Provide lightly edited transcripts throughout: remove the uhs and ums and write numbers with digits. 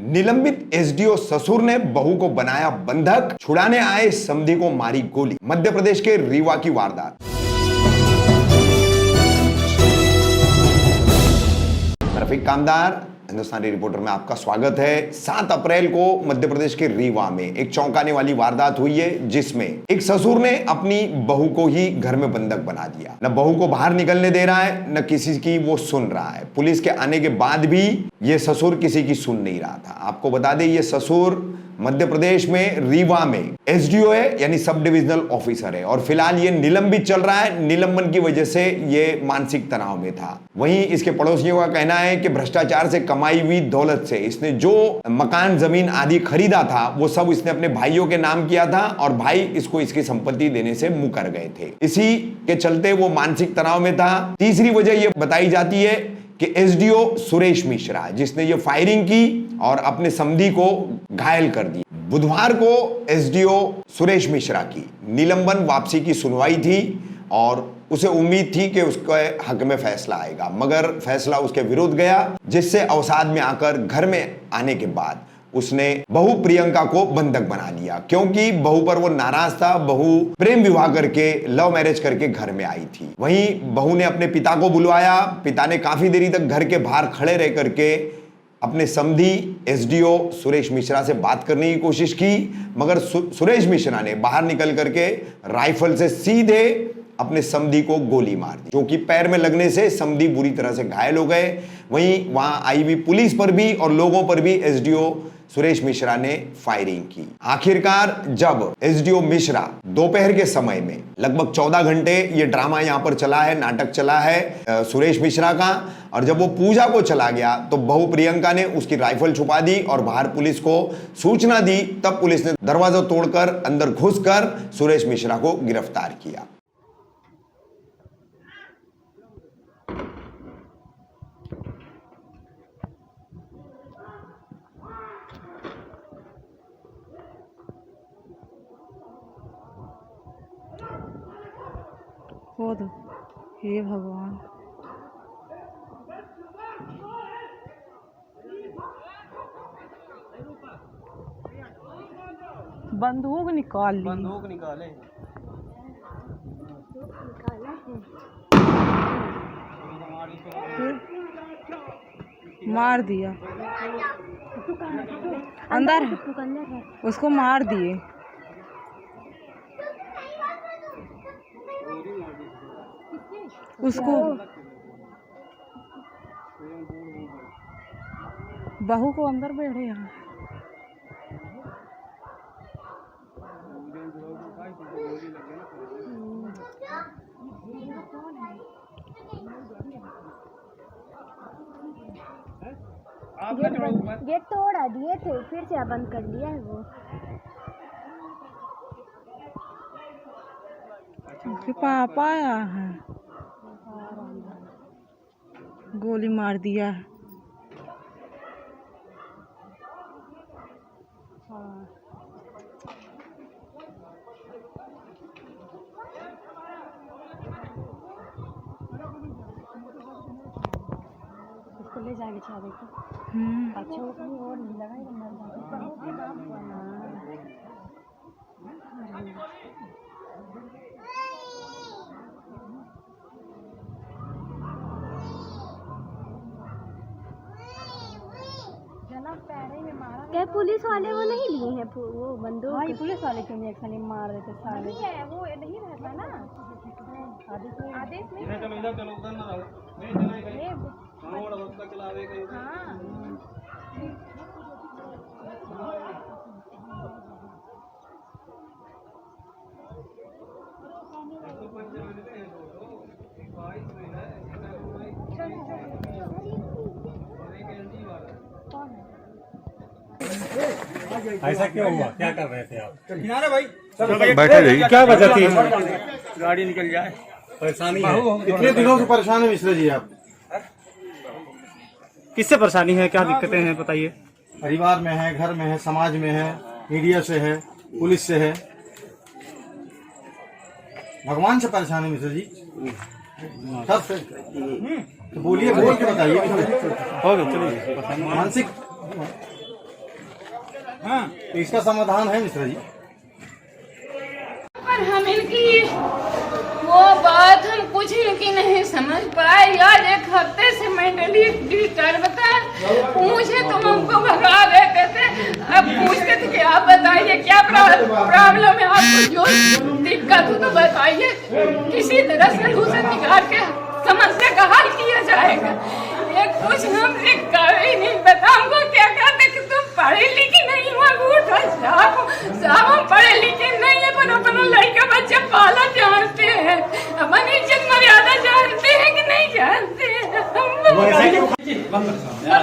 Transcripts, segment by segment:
निलंबित एसडीओ ससुर ने बहू को बनाया बंधक, छुड़ाने आए समधी को मारी गोली। मध्य प्रदेश के रीवा की वारदात। रफीक कामदार, हिंदुस्तानी रिपोर्टर में आपका स्वागत है। 7 अप्रैल को मध्य प्रदेश के रीवा में एक चौंकाने वाली वारदात हुई है, जिसमें एक ससुर ने अपनी बहू को ही घर में बंधक बना दिया। न बहू को बाहर निकलने दे रहा है, न किसी की वो सुन रहा है। पुलिस के आने के बाद भी ये ससुर किसी की सुन नहीं रहा था। आपको बता दें, ये ससुर मध्य प्रदेश में रीवा में एसडीओ है, यानी सब डिविजनल ऑफिसर है, और फिलहाल ये निलंबित चल रहा है। निलंबन की वजह से ये मानसिक तनाव में था। वहीं इसके पड़ोसियों का कहना है कि भ्रष्टाचार से कमाई हुई दौलत से इसने जो मकान जमीन आदि खरीदा था, वो सब इसने अपने भाइयों के नाम किया था, और भाई इसको इसकी संपत्ति देने से मुकर गए थे। इसी के चलते वो मानसिक तनाव में था। तीसरी वजह ये बताई जाती है कि एसडीओ सुरेश मिश्रा, जिसने ये फायरिंग की और अपने समधी को घायल कर दिया। बुधवार को एसडीओ सुरेश मिश्रा की निलंबन वापसी की सुनवाई थी और उसे उम्मीद थी कि उसके हक में फैसला आएगा, मगर फैसला उसके विरुद्ध गया, जिससे अवसाद में आकर घर में आने के बाद उसने बहू प्रियंका को बंधक बना लिया, क्योंकि बहू पर वो नाराज था। बहू प्रेम विवाह करके, लव मैरिज करके घर में आई थी। वहीं बहू ने अपने पिता को बुलवाया। पिता ने काफी देरी तक घर के बाहर खड़े रह करके अपने समधी एसडीओ सुरेश मिश्रा से बात करने की कोशिश की, मगर सुरेश मिश्रा ने बाहर निकल करके राइफल से सीधे अपने समधी को गोली मार दी, जो कि पैर में लगने से समधी बुरी तरह से घायल हो गए। वहीं वहां आई हुई पुलिस पर भी और लोगों पर भी एसडीओ सुरेश मिश्रा ने फायरिंग की। आखिरकार जब एसडीओ मिश्रा दोपहर के समय में लगभग 14 घंटे ये ड्रामा यहां पर चला है, नाटक चला है सुरेश मिश्रा का, और जब वो पूजा को चला गया तो बहू प्रियंका ने उसकी राइफल छुपा दी और बाहर पुलिस को सूचना दी। तब पुलिस ने दरवाजा तोड़कर अंदर घुसकर सुरेश मिश्रा को गिरफ्तार किया। हे भगवान, बंदूक निकाल ली। बंदूक निकाले। मार दिया, अंदर है, उसको मार दिए। उसको बहू को अंदर बैठे यहाँ। गेट तोड़ा दिए थे, फिर से बंद कर लिया है वो। उसके पापा आया है, गोली मार दिया है। उसको ले जाके चाहे को। अच्छा, वो कहीं और नहीं लगा क्या पुलिस वाले वो नहीं लिए हैं वो बंदूक? हाँ, ये पुलिस वाले क्यों एक्शन मार रहे थे साले? वो नहीं रहता ना आदेश में। चलो इधर, चलो उधर ना रहो। नहीं चलावे कहीं। हाँ, ऐसा क्यों हुआ? क्या कर रहे थे आप? किनारे भाई, बैठे रहिए। क्या वजह थी? गाड़ी निकल जाए। परेशानी है? कितने दिनों से परेशान है मिश्रा जी आप? किससे परेशानी है? क्या दिक्कतें हैं बताइए। परिवार में है, घर में है, समाज में है, मीडिया से है, पुलिस से है, भगवान से परेशान है मिश्रा जी। सब से तो बोलिए, बोल के बताइए। हो गया, चलिए। मानसिक तो इसका समाधान है मिश्रा जी। पर हम इनकी वो बात हम कुछ इनकी नहीं समझ पाए। आज एक हफ्ते से मेंटली डिस्टर्ब था, पूछे तो हमको भगा देते थे। अब पूछते थे कि आप बताइए क्या प्रॉब्लम है आपको, जो दिक्कत हो तो बताइए, किसी तरह से दूसरे निकाल के समस्या का हल किया जाएगा। ये कुछ हमसे कर ही नहीं बता, हमको क्या कहते कि तुम पढ़े लिखे नहीं हो, अंगूठा साहब हम पढ़े लिखे नहीं है, पर अपना लड़का बच्चा पाला जानते हैं, अपनी इज्जत मर्यादा जानते हैं कि नहीं जानते हैं।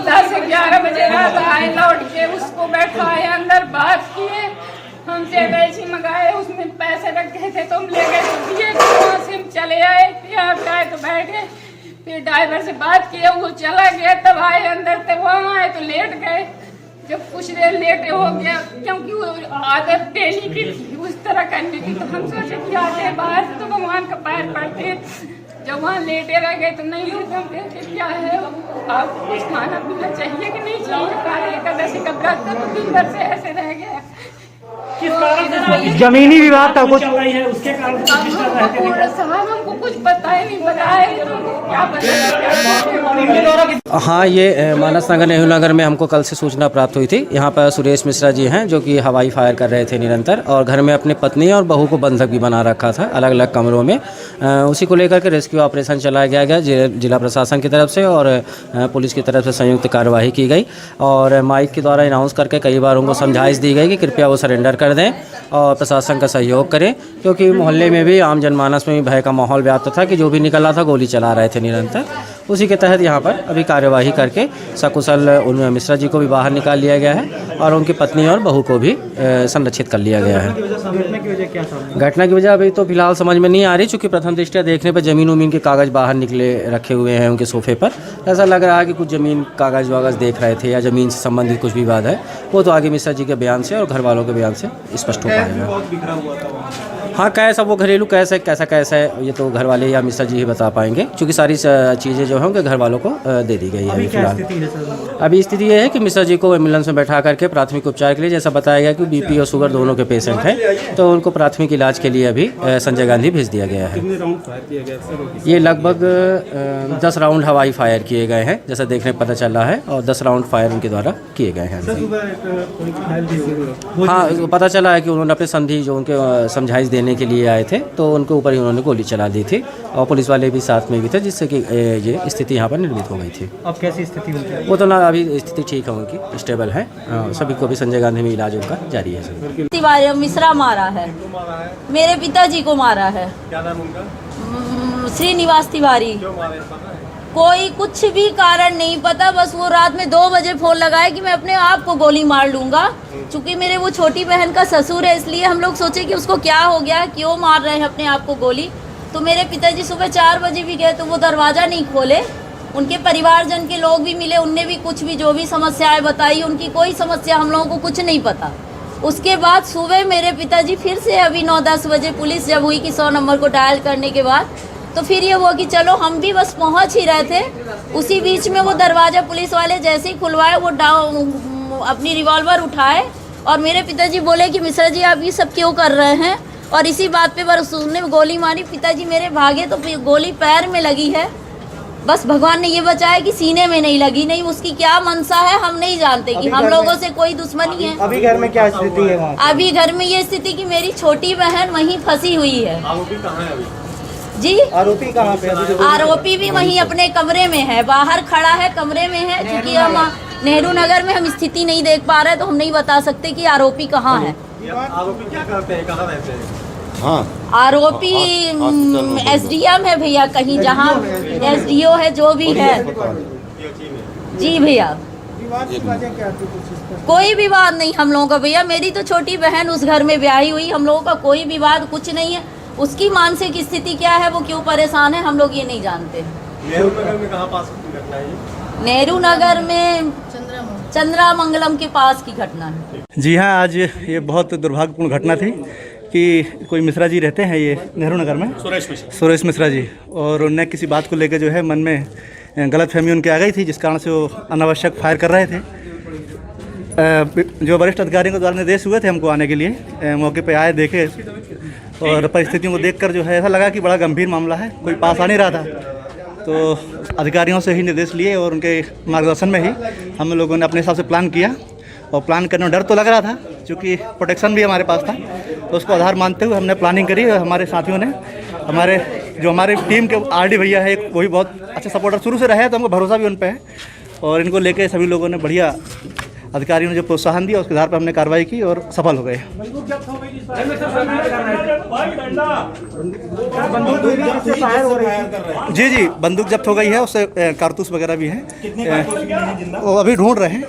10 से 11 बजे रात आए, लौट के उसको बैठाए, अंदर बात किए, हमसे एलआईसी मंगाए, उसमें पैसे रखे थे तो हम ले गए तो दिए, वहाँ से हम चले आए, फिर आए तो बैठे, फिर ड्राइवर से बात किया, वो चला गया, तब आए अंदर, तब वहाँ आए तो लेट गए। जब कुछ देर लेट हो गया, क्योंकि वो आदत डेली की थी उस तरह करने की, तो हम सोचे कि आते बाहर तो भगवान का पैर पड़ते। जब वहाँ लेटे रह गए तो नहीं होते, हम कहते क्या है आपको कुछ खाना पीना चाहिए कि नहीं चाहिए, कार्य एकादशी का व्रत था तो दिन भर से ऐसे रह गया। जमीनी विवाद का कुछ चल रही है, उसके कारण साहब हमको कुछ पता ही नहीं, बताया क्या पता। हाँ, ये मानस नगर नेहरू नगर में हमको कल से सूचना प्राप्त हुई थी। यहाँ पर सुरेश मिश्रा जी हैं जो कि हवाई फायर कर रहे थे निरंतर, और घर में अपनी पत्नी और बहू को बंधक भी बना रखा था अलग अलग कमरों में। उसी को लेकर के रेस्क्यू ऑपरेशन चलाया गया जिला प्रशासन की तरफ से, और पुलिस की तरफ से संयुक्त कार्यवाही की गई, और माइक के द्वारा अनाउंस करके कई बार उनको समझाइश दी गई कि कृपया वो सरेंडर कर दें और प्रशासन का सहयोग करें, क्योंकि मोहल्ले में भी आम जनमानस में भी भय का माहौल व्याप्त था कि जो भी निकल रहा था गोली चला रहे थे निरंतर। उसी के तहत यहाँ पर अभी कार्यवाही करके सकुशल उन मिश्रा जी को भी बाहर निकाल लिया गया है, और उनकी पत्नी और बहू को भी संरक्षित कर लिया गया है। घटना की वजह अभी तो फिलहाल समझ में नहीं आ रही, चूँकि प्रथम दृष्टया देखने पर ज़मीन उमीन के कागज़ बाहर निकले रखे हुए हैं उनके सोफे पर। ऐसा लग रहा है कि कुछ ज़मीन कागज़ वागज़ देख रहे थे या ज़मीन से संबंधित कुछ विवाद है, वो तो आगे मिश्रा जी के बयान से और घर वालों के बयान से स्पष्ट हो पाएगा। हाँ, कैसा वो घरेलू कैसा है ये तो घर वाले या मिश्रा जी ही बता पाएंगे, क्योंकि सारी चीज़ें जो हैं उनके घर वालों को दे दी गई है फिलहाल। अभी स्थिति ये है कि मिश्रा जी को एम्बुलेंस में बैठा करके प्राथमिक उपचार के लिए, जैसा बताया गया कि बीपी और शुगर दोनों के पेशेंट हैं, तो उनको प्राथमिक इलाज के लिए अभी संजय गांधी भेज दिया गया है। ये लगभग 10 राउंड हवाई फायर किए गए हैं जैसा देखने को पता चल रहा है, और 10 राउंड फायर उनके द्वारा किए गए हैं। हाँ, पता चला है कि उन्होंने अपने संधि जो उनके समझाइश देने के लिए आए थे, तो उनके ऊपर ही उन्होंने गोली चला दी थी, और पुलिस वाले भी साथ में भी थे, जिससे कि ये स्थिति यहाँ पर निर्मित हो गई थी। अब कैसी स्थिति है? वो तो ना अभी स्थिति ठीक है उनकी, स्टेबल है, सभी को भी संजय गांधी में इलाज उनका जारी है। तिवारी मिश्रा मारा है, मेरे पिताजी को मारा है। क्या नाम उनका? श्रीनिवास तिवारी। कोई कुछ भी कारण नहीं पता, बस वो रात में 2 बजे फोन लगाए कि मैं अपने आप को गोली मार लूंगा। चूंकि मेरे वो छोटी बहन का ससुर है, इसलिए हम लोग सोचे कि उसको क्या हो गया, क्यों मार रहे हैं अपने आप को गोली। तो मेरे पिताजी सुबह 4 बजे भी गए तो वो दरवाज़ा नहीं खोले। उनके परिवारजन के लोग भी मिले, उनने भी कुछ भी जो भी समस्याएं बताई, उनकी कोई समस्या हम लोगों को कुछ नहीं पता। उसके बाद सुबह मेरे पिताजी फिर से अभी 9-10 बजे पुलिस जब हुई कि 100 नंबर को डायल करने के बाद, तो फिर ये हुआ कि चलो हम भी बस पहुंच ही रहे थे। उसी बीच में वो दरवाज़ा पुलिस वाले जैसे ही खुलवाए, वो अपनी रिवॉल्वर उठाए, और मेरे पिताजी बोले कि मिश्रा जी आप ये सब क्यों कर रहे हैं, और इसी बात पे बस उन्होंने गोली मारी। पिताजी मेरे भागे तो गोली पैर में लगी है, बस भगवान ने ये बचाया कि सीने में नहीं लगी। नहीं, उसकी क्या मनसा है हम नहीं जानते, कि हम लोगों से कोई दुश्मनी है। अभी घर में क्या स्थिति है वहाँ? अभी घर में ये स्थिति कि मेरी छोटी बहन वहीं फंसी हुई है। आरोपी कहाँ है अभी? जी, आरोपी कहाँ पे? आरोपी भी वहीं अपने कमरे में है, बाहर खड़ा है, कमरे में है। क्योंकि हम नेहरू नगर में हम स्थिति नहीं देख पा रहे, तो हम नहीं बता सकते कि आरोपी कहाँ है। आरोपी क्या करते हैं, कहाँ रहते हैं? हाँ, आरोपी एसडीएम है भैया, कहीं जहाँ एसडीओ है, जो भी है। जी भैया, कोई विवाद नहीं हम लोगों का भैया। मेरी तो छोटी बहन उस घर में ब्याही हुई, हम लोगों का कोई विवाद कुछ नहीं है। उसकी मानसिक स्थिति क्या है, वो क्यों परेशान है, हम लोग ये नहीं जानते। नेहरू नगर में कहाँ पास की घटना है? नेहरू नगर में चंद्रामंगलम के पास की घटना है। जी हाँ, आज ये बहुत दुर्भाग्यपूर्ण घटना थी कि कोई मिश्रा जी रहते हैं ये नेहरू नगर में, सुरेश मिश्रा जी, और उन्हें किसी बात को लेकर जो है मन में गलतफहमी उनके आ गई थी, जिस कारण से वो अनावश्यक फायर कर रहे थे। जो वरिष्ठ अधिकारियों के द्वारा निर्देश हुए थे हमको आने के लिए, मौके पे आए, देखे और परिस्थितियों को देखकर जो है ऐसा लगा कि बड़ा गंभीर मामला है, कोई पास आ नहीं रहा था। तो अधिकारियों से ही निर्देश लिए और उनके मार्गदर्शन में ही हम लोगों ने अपने हिसाब से प्लान किया। और प्लान करने में डर तो लग रहा था क्योंकि प्रोटेक्शन भी हमारे पास था, तो उसको आधार मानते हुए हमने प्लानिंग करी। और हमारे साथियों ने, हमारी टीम के आरडी भैया है, वो भी बहुत अच्छे सपोर्टर शुरू से रहे हैं, तो हमको भरोसा भी उन पर है। और इनको लेके सभी लोगों ने बढ़िया, अधिकारियों ने जो प्रोत्साहन दिया उसके आधार पर हमने कार्रवाई की और सफल हो गए। जी जी, बंदूक जब्त हो गई है, उससे कारतूस वगैरह भी हैं, वो अभी ढूंढ रहे हैं।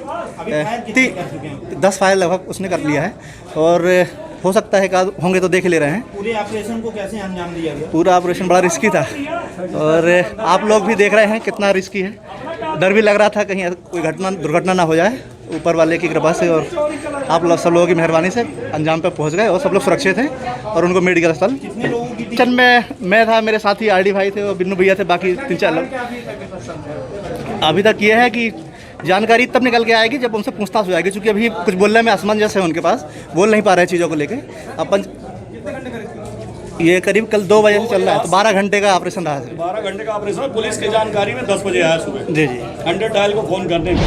10 फायर लगभग उसने कर लिया है और हो सकता है कि होंगे तो देख ले रहे हैं। पूरे ऑपरेशन को कैसे अंजाम दिया गया? पूरा ऑपरेशन बड़ा रिस्की था और आप लोग भी देख रहे हैं कितना रिस्की है। डर भी लग रहा था कहीं कोई दुर्घटना ना हो जाए, ऊपर वाले की कृपा से और आप लोग सब लोगों की मेहरबानी से अंजाम पे पहुंच गए और सब लोग सुरक्षित हैं और उनको मेडिकल अस्पताल। किचन में मैं था, मेरे साथी आरडी भाई थे और बिन्नू भैया थे, बाकी 3-4 लोग। अभी तक ये है कि जानकारी तब निकल के आएगी जब उनसे पूछताछ हो जाएगी, क्योंकि अभी कुछ बोलने में असमंजस है उनके पास, बोल नहीं पा रहे चीज़ों को लेके। अपन ये करीब कल 2 बजे से चल रहा है, तो 12 घंटे का ऑपरेशन रहा है। 12 घंटे का ऑपरेशन, पुलिस की जानकारी में 10 बजे आया सुबह। जी जी, 100 डायल को फ़ोन करने में